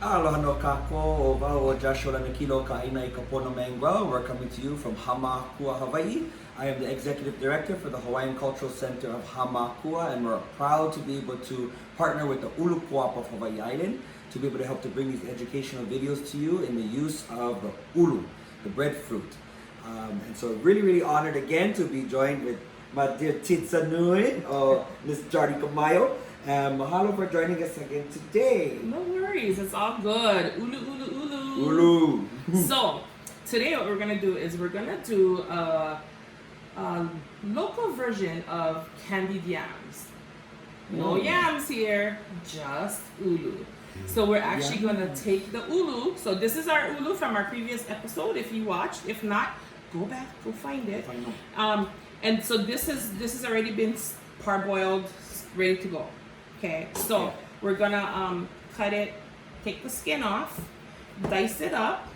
Aloha no kako o wau o Joshua Nakilo Kaina i Kapono Manguel. We're coming to you from Hamakua, Hawaii. I am the Executive Director for the Hawaiian Cultural Center of Hamakua, and we're proud to be able to partner with the ʻUlu Co-op of Hawaii Island to be able to help to bring these educational videos to you in the use of the ʻulu, the breadfruit. And so really honored again to be joined with my dear Titsa Nui, Ms. Jardy Kamayo. Mahalo for joining us again today. No worries, it's all good. Ulu, ulu, ulu. Ulu. So, today what we're going to do is we're going to do a local version of candied yams. No yams here, just ulu. So we're actually going to take the ulu. So this is our ulu from our previous episode if you watched. If not, go back, go find it. And so this has already been parboiled, ready to go. Okay, so we're gonna cut it, take the skin off, dice it up.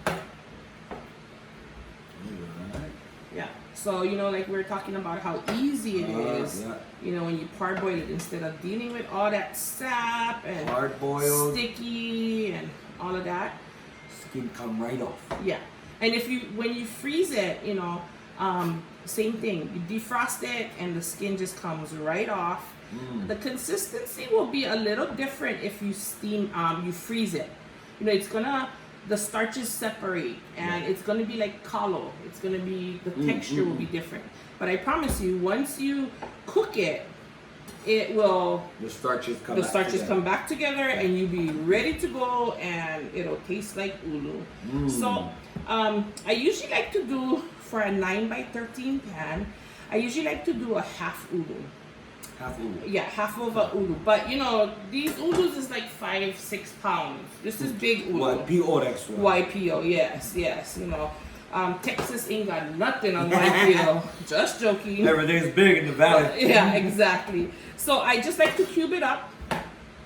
Yeah, so like we were talking about how easy it is, when you parboil it instead of dealing with all that sap and hard-boiled, sticky and all of that. Skin come right off. Yeah, and when you freeze it, same thing. You defrost it and the skin just comes right off. The consistency will be a little different if you you freeze it. The starches separate and it's gonna be like kalo. It's gonna be, the texture will be different. But I promise you, once you cook it, it will, the starches come back together and you'll be ready to go and it'll taste like ulu. So I usually like to do, for a 9x13 pan, I usually like to do a half ulu. Half ulu. Yeah, half of a ulu. But these ulus is like 5-6 pounds. This is big ulu. YPO, that's right. YPO, yes. Texas ain't got nothing on YPO. Just joking. Everything's big in the valley. Yeah, exactly. So I just like to cube it up,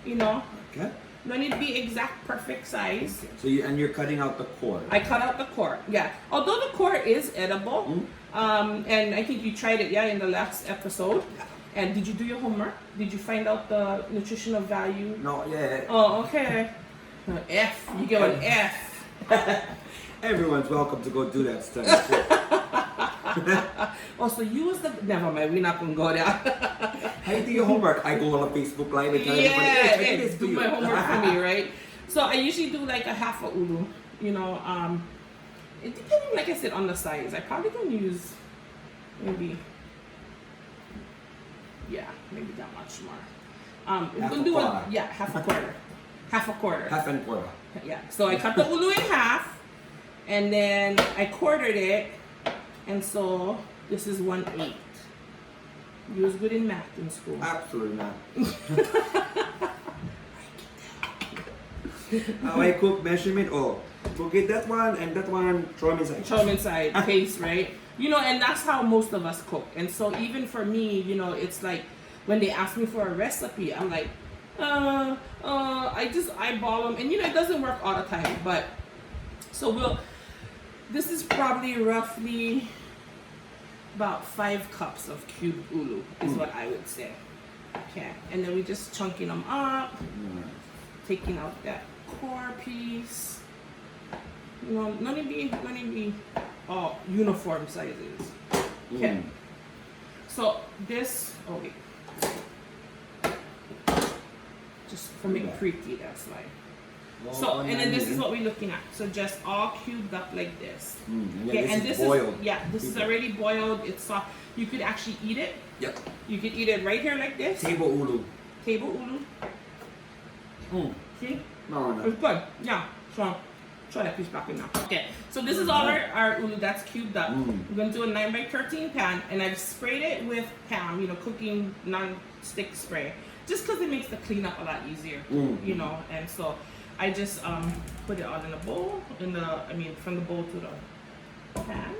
Okay. No need to be exact perfect size. Okay. So you're cutting out the core. I cut out the core, yeah. Although the core is edible, and I think you tried it, in the last episode. And did you do your homework? Did you find out the nutritional value? No, yeah. Oh, okay. F. You get an F. Everyone's welcome to go do that study. So you was the... Never mind, we're not going to go there. How you do your homework? I go on a Facebook Live and tell everybody, hey, do my homework for me, right? So I usually do like a half a ulu. It depending, like I said, on the size. I probably can use maybe... maybe that much more. Half a quarter. Half a quarter. Half and quarter. Yeah. So I cut the ulu in half, and then I quartered it, and so this is 1/8. You was good in math in school. Absolutely not. How I cook measurement? Okay, that one and that one, throw them inside. Throw them inside, paste, right? And that's how most of us cook. And so even for me, it's like when they ask me for a recipe, I'm like, I just eyeball them. And it doesn't work all the time. But so this is probably roughly about 5 cups of cubed ulu is what I would say. Okay. And then we just chunking them up, taking out that core piece. None of be uniform sizes. Okay. So this, just for it pretty, that's why. So, and then this is what we're looking at. So just all cubed up like this. Okay, and this is boiled. This is already boiled. It's soft. You could actually eat it. Yep. You could eat it right here like this. Table ulu. See? No. It's good. Yeah. So try that piece back in now. Okay, so this is all our ulu that's cubed up. We're gonna do a 9x13 pan, and I've sprayed it with PAM, cooking non-stick spray, just because it makes the cleanup a lot easier, And so I just put it all in a bowl, from the bowl to the pan.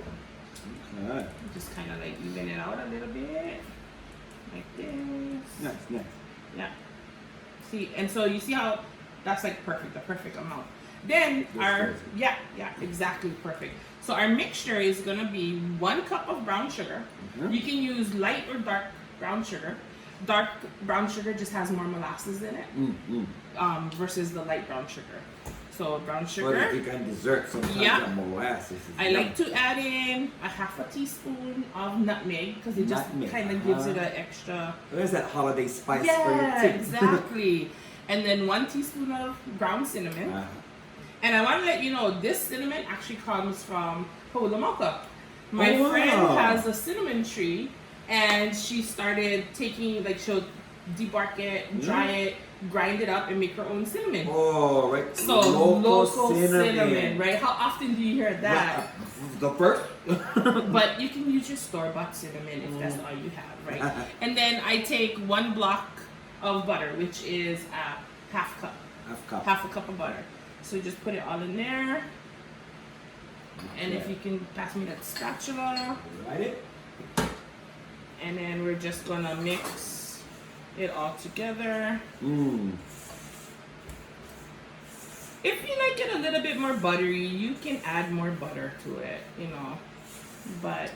Okay. Just kind of like even it out a little bit, like this. Nice. Yeah. See, and so you see how that's like the perfect amount. Then exactly perfect. So our mixture is gonna be 1 cup of brown sugar. You can use light or dark brown sugar. Dark brown sugar just has more molasses in it versus the light brown sugar. So brown Well, sugar. you can dessert sometimes Yeah. that molasses. Is I like to add in a half a teaspoon of nutmeg because it just Nutmeg, kind of gives it an extra. There's that holiday spice for Yeah, you too. exactly. And then 1 teaspoon of ground cinnamon. And I want to let you know this cinnamon actually comes from Ha'ula. My Oh, wow. friend has a cinnamon tree, and she started taking, like, she'll debark it, dry it, grind it up, and make her own cinnamon. Oh, right. So local cinnamon, right? How often do you hear that? The first? But you can use your store-bought cinnamon if that's all you have, right? And then I take 1 block of butter, which is a half cup. Half a cup of butter. So just put it all in there. And if you can pass me that spatula. Right it. And then we're just gonna mix it all together. If you like it a little bit more buttery, you can add more butter to it, you know. But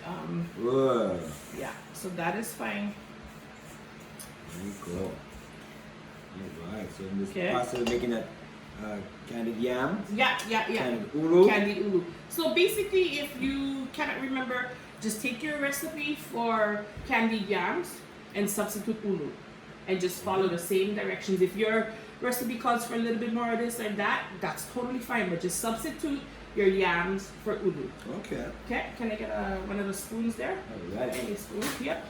yeah, so that is fine. Very cool. Alright, so in this Okay. process of making that candied yam. Yeah. Candied ʻUlu. Candied ʻUlu. So basically, if you cannot remember, just take your recipe for candied yams and substitute ʻUlu, and just follow the same directions. If your recipe calls for a little bit more of this or that, that's totally fine. But just substitute your yams for ʻUlu. Okay. Okay? Can I get one of the spoons there? Alright. Any spoon? Yep.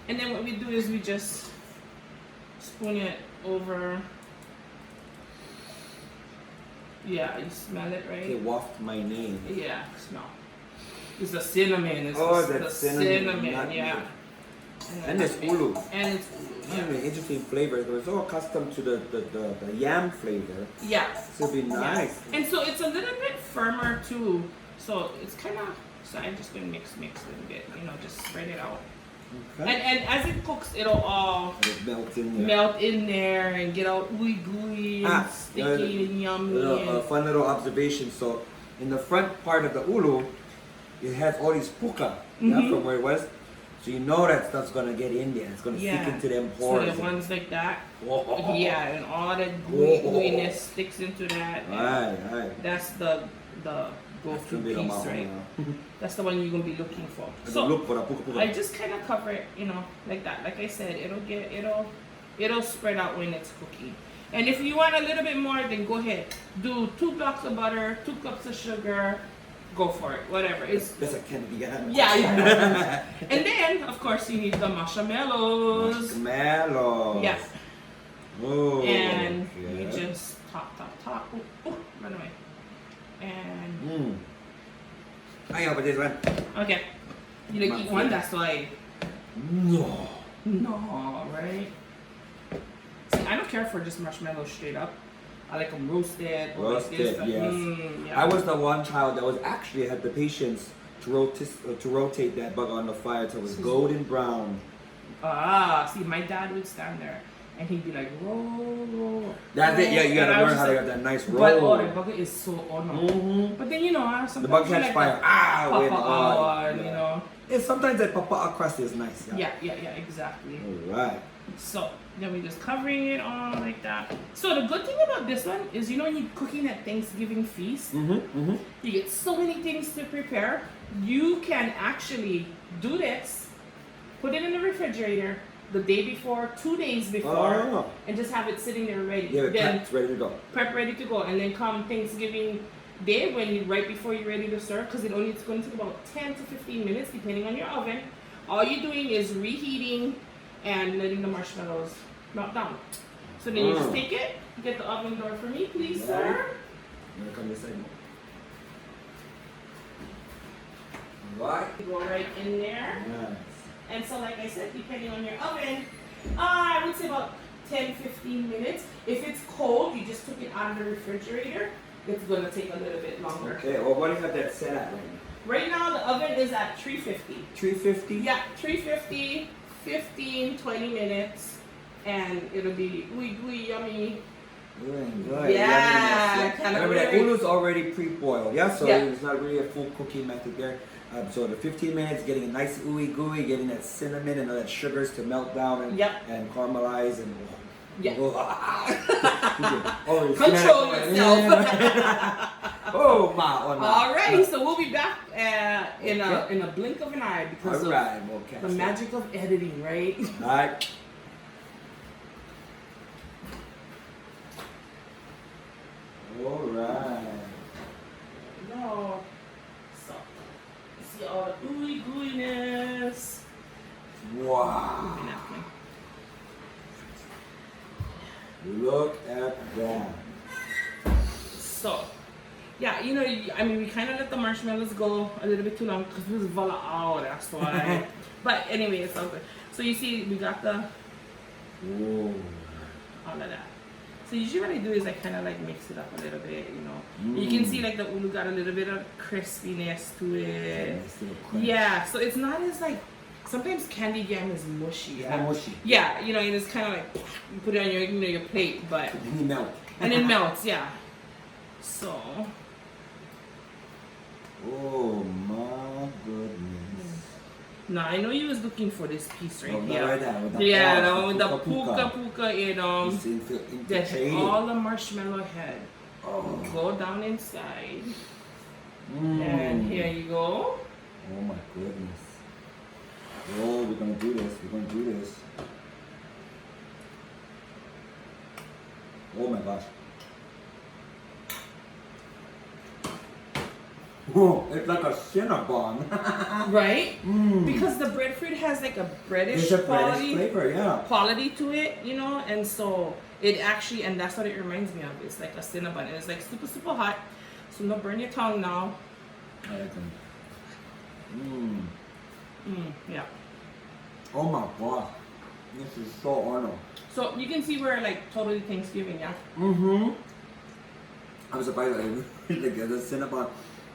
And then what we do is we just spoon it over. Yeah, you smell it, right? Okay, waft my name. Yeah, smell. It's the cinnamon. It's That's the cinnamon, yeah. And it's ʻUlu. And it's ʻUlu, yeah. An interesting flavor. We're so accustomed to the yam flavor. Yeah. This will be nice. And so it's a little bit firmer too. So it's kind of, so I'm just going to mix a little bit, you know, just spread it out. Okay. And as it cooks, it'll all It melts in there. melt in there and get all ooey gooey and sticky and yummy. A fun little observation. So, in the front part of the ʻUlu, it has all these puka from where it was. So you know that stuff's gonna get in there. It's gonna stick into them pores. So the ones like that. Oh. Yeah, and all that gooiness sticks into that. Right. That's the go-to piece, right? That's the one you're gonna be looking for. So look for the puka. I just kind of cover it, you know, like that. Like I said, it'll spread out when it's cooking. And if you want a little bit more, then go ahead. Do 2 blocks of butter, 2 cups of sugar. Go for it, whatever. That's a candy yam. Yeah. And then, of course, you need the marshmallows. Marshmallows. Yeah. Oh. And you just top. Oh, run away. And I help with this one. okay. You like eat one, that's why. No, right? See, I don't care for just marshmallows straight up. I like them roasted. Or roasted, like this, yes. yeah. I was the one child that was actually had the patience to rotate that bug on the fire till it was golden brown. See, my dad would stand there and he'd be like, roll. That's it. Yeah, you gotta learn how to get that nice roll. But the bug is so no. But then you know, sometimes the bug catch like fire. You know. Yeah, sometimes that papa crust is nice. Yeah, exactly. All right. So then we're just covering it all like that. So the good thing about this one is, you know, you're cooking at Thanksgiving feast. You get so many things to prepare. You can actually do this, put it in the refrigerator the day before, 2 days before, and just have it sitting there ready. Yeah, then prepped, ready to go. Prep ready to go, and then come Thanksgiving Day right before you're ready to serve, because it's going to take about 10 to 15 minutes depending on your oven. All you're doing is reheating and letting the marshmallows melt down. So then you just take it, get the oven door for me, please, sir. I'm gonna come this side. Alright. Go right in there. Nice. And so, like I said, depending on your oven, I would say about 10-15 minutes. If it's cold, you just took it out of the refrigerator, it's going to take a little bit longer. Okay, well, what do you have that set at right now? Right now, the oven is at 350. 350? Yeah, 350, 15, 20 minutes, and it'll be gooey, yummy. Good. Yeah, kind of remember that very- ulu's already pre-boiled, yeah? So Yeah. it's not really a full cooking method there. So the 15 minutes, getting a nice ooey gooey, getting that cinnamon and all that sugars to melt down and, Yep. and caramelize and Yeah. Oh, Control yourself. Oh my! Oh, no. Alright, so we'll be back in a blink of an eye because of Okay. the magic of editing, right? Alright. Alright. No. So, see all the ooey gooiness. Wow. Napkin. Look at that. So, yeah, you know, I mean, we kind of let the marshmallows go a little bit too long because it was voila out, that's why. But anyway, it's all good. So you see, we got the Whoa. all of that. So usually what I do is I kind of like mix it up a little bit, you know. You can see like the ulu got a little bit of crispiness to it. Nice little crunch. Yeah, so it's not as like, sometimes candied yam is mushy. It's not mushy. Yeah, you know, and it's kind of like, you put it on your, you know, your plate, but, And it melt. and it melts, yeah. So, Oh my goodness. now I know you was looking for this piece right here. Right there, with the Yeah, paws, the one with the puka. puka, you know, It's that infiltrated. all the marshmallow head. Oh. Go down inside. Mm. And here you go. Oh my goodness. Oh, we're gonna do this. We're gonna do this. Oh my gosh. Whoa, it's like a Cinnabon. Right? Mm. Because the breadfruit has like a breadish It's a quality. British flavor, yeah. Quality to it, you know, and so it actually, and that's what it reminds me of. It's like a cinnamon, and it's like super, super hot. So don't burn your tongue now. Yeah. Oh my gosh. This is so honored. So you can see we're like totally Thanksgiving, yeah. Mm-hmm. I was surprised that the Cinnabon,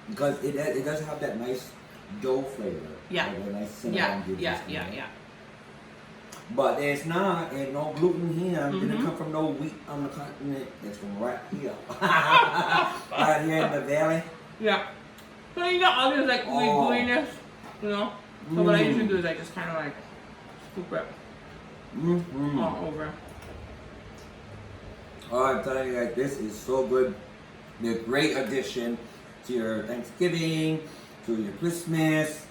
because it does have that nice dough flavor. Yeah. Like a nice Cinnabon Yeah, gives yeah, us, you yeah, know. yeah. But it's not, ain't no gluten here. Didn't come from no wheat on the continent. It's from right here. Right here in the valley. Yeah. So you got all this like gooiness, you know. So what I usually do is I just kind of like scoop it all over. Oh, I'm telling you, like, this is so good. They're a great addition to your Thanksgiving, to your Christmas,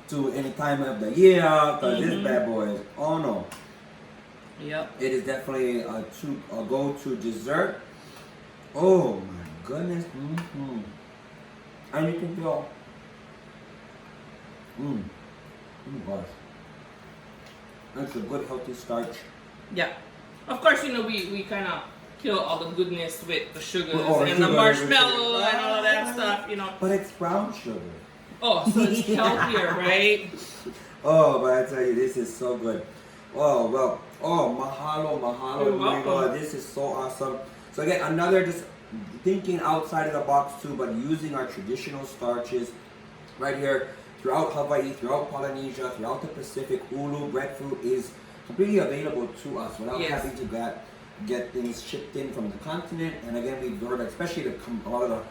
to any time of the year. Because this bad boy is, oh no. Yep. It is definitely a go-to dessert. Oh my goodness. And you can feel. Oh gosh. It's a good healthy starch. Yeah. Of course, you know, we kind of kill all the goodness with the sugars Oh, and sugar, the marshmallow everything. and all that stuff, you know. But it's brown sugar. Oh, so it's healthier, right? Oh, but I tell you, this is so good. Oh, well. Oh, mahalo. You're Oh my welcome. God, this is so awesome. So again, another just thinking outside of the box too, but using our traditional starches right here throughout Hawaii, throughout Polynesia, throughout the Pacific. Ulu breadfruit is completely available to us without having to get things shipped in from the continent. And again, we've heard, especially a lot of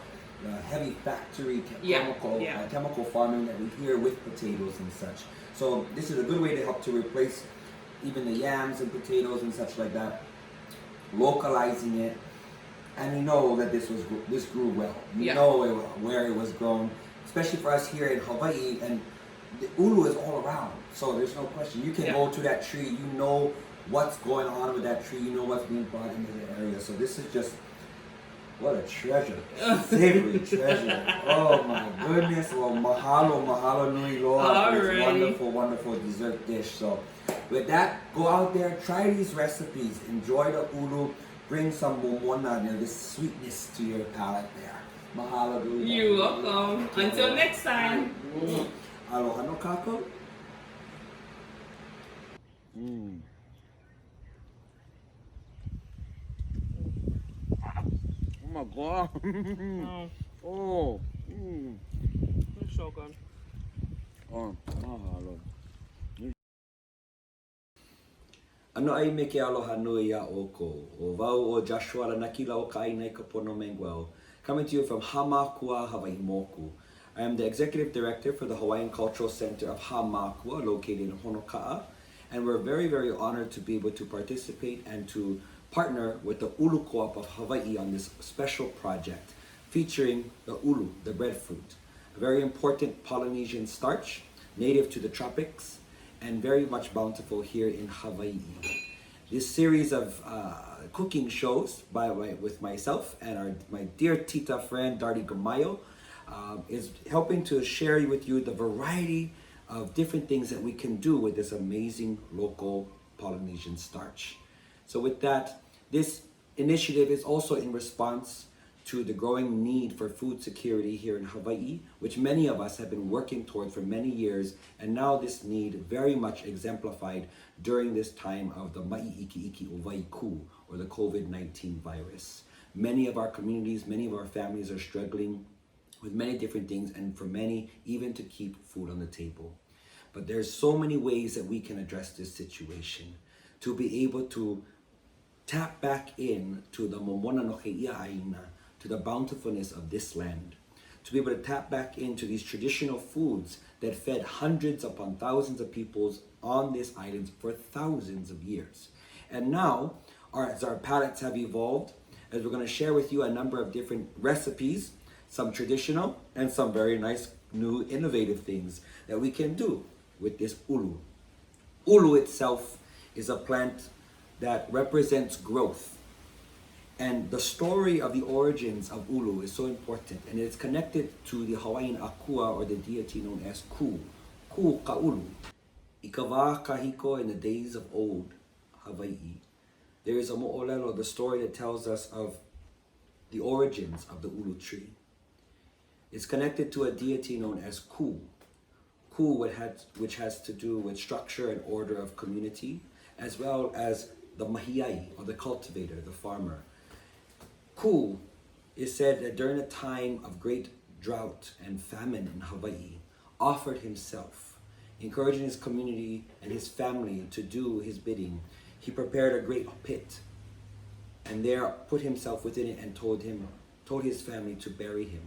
the heavy factory chemical farming that we hear with potatoes and such. So this is a good way to help to replace even the yams and potatoes and such like that, localizing it. And we know that this grew well. We know where it was grown, especially for us here in Hawaii. And the ulu is all around, so there's no question. You can go to that tree, you know what's going on with that tree, you know what's being brought into the area. So this is just, what a treasure, savory treasure. Oh my goodness. Well, mahalo nui loa for this wonderful, wonderful dessert dish. So with that, go out there, try these recipes, enjoy the ulu, bring some momona, this sweetness to your palate there. Mahalo. You're welcome. Until next time. Aloha no kako. Oh my God. Oh. It's so good. Oh, mahalo. Ano ai me ke aloha nui a oko. O wau o Joshua Ranakila o ka aina I ka pono Menguau. Coming to you from Hamakua, Hawaii Moku. I am the Executive Director for the Hawaiian Cultural Center of Hamakua, located in Honoka'a. And we're very, very honored to be able to participate and to partner with the ʻUlu Co-op of Hawaii on this special project featuring the ʻulu, the breadfruit, a very important Polynesian starch native to the tropics and very much bountiful here in Hawaii. This series of cooking shows with myself and my dear Tita friend Darty Gamayo is helping to share with you the variety of different things that we can do with this amazing local Polynesian starch. So with that, this initiative is also in response to the growing need for food security here in Hawaii, which many of us have been working toward for many years, and now this need very much exemplified during this time of the Ma'i'iki'iki Uvaiku, or the COVID-19 virus. Many of our communities, many of our families are struggling with many different things, and for many, even to keep food on the table. But there's so many ways that we can address this situation to be able to tap back in to the momona no keia aina, to the bountifulness of this land, to be able to tap back into these traditional foods that fed hundreds upon thousands of peoples on this island for thousands of years. And now, as our palates have evolved, as we're going to share with you a number of different recipes, some traditional and some very nice new innovative things that we can do with this ʻulu. Ulu itself is a plant that represents growth. And the story of the origins of ulu is so important, and it's connected to the Hawaiian akua, or the deity known as Ku. Ku Ka'ulu. Ikawa kahiko in the days of old Hawaii. There is a mo'olelo, the story that tells us of the origins of the ulu tree. It's connected to a deity known as Ku. Ku, which has to do with structure and order of community, as well as the mahiai, or the cultivator, the farmer. Ku is said that during a time of great drought and famine in Hawaii, offered himself, encouraging his community and his family to do his bidding. He prepared a great pit, and there put himself within it and told his family to bury him.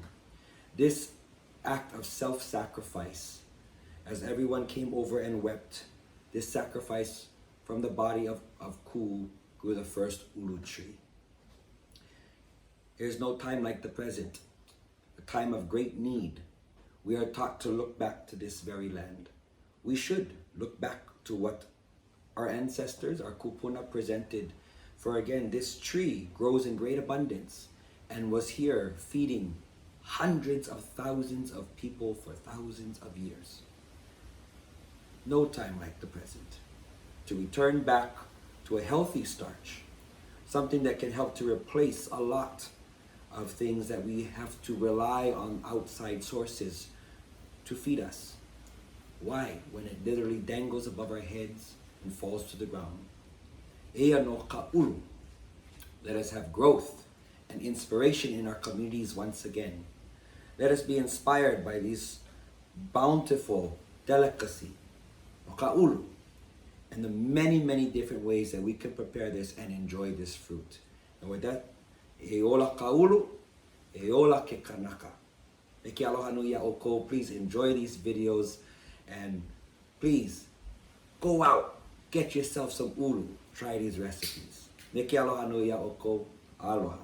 This act of self-sacrifice, as everyone came over and wept, this sacrifice from the body of Ku grew the first ulu tree. There is no time like the present, a time of great need. We are taught to look back to this very land. We should look back to what our ancestors, our kupuna, presented. For again, this tree grows in great abundance and was here feeding hundreds of thousands of people for thousands of years. No time like the present to return back to a healthy starch, something that can help to replace a lot of things that we have to rely on outside sources to feed us. Why? When it literally dangles above our heads and falls to the ground. Ea no ka'ulu. Let us have growth and inspiration in our communities once again. Let us be inspired by this bountiful delicacy, no ka'ulu, and the many, many different ways that we can prepare this and enjoy this fruit. And with that, e ola ka'ulu, e ola ke kanaka. Eke aloha nui a oko. Please enjoy these videos, and please go out, get yourself some ulu, try these recipes. Eke aloha nui a oko. Aloha.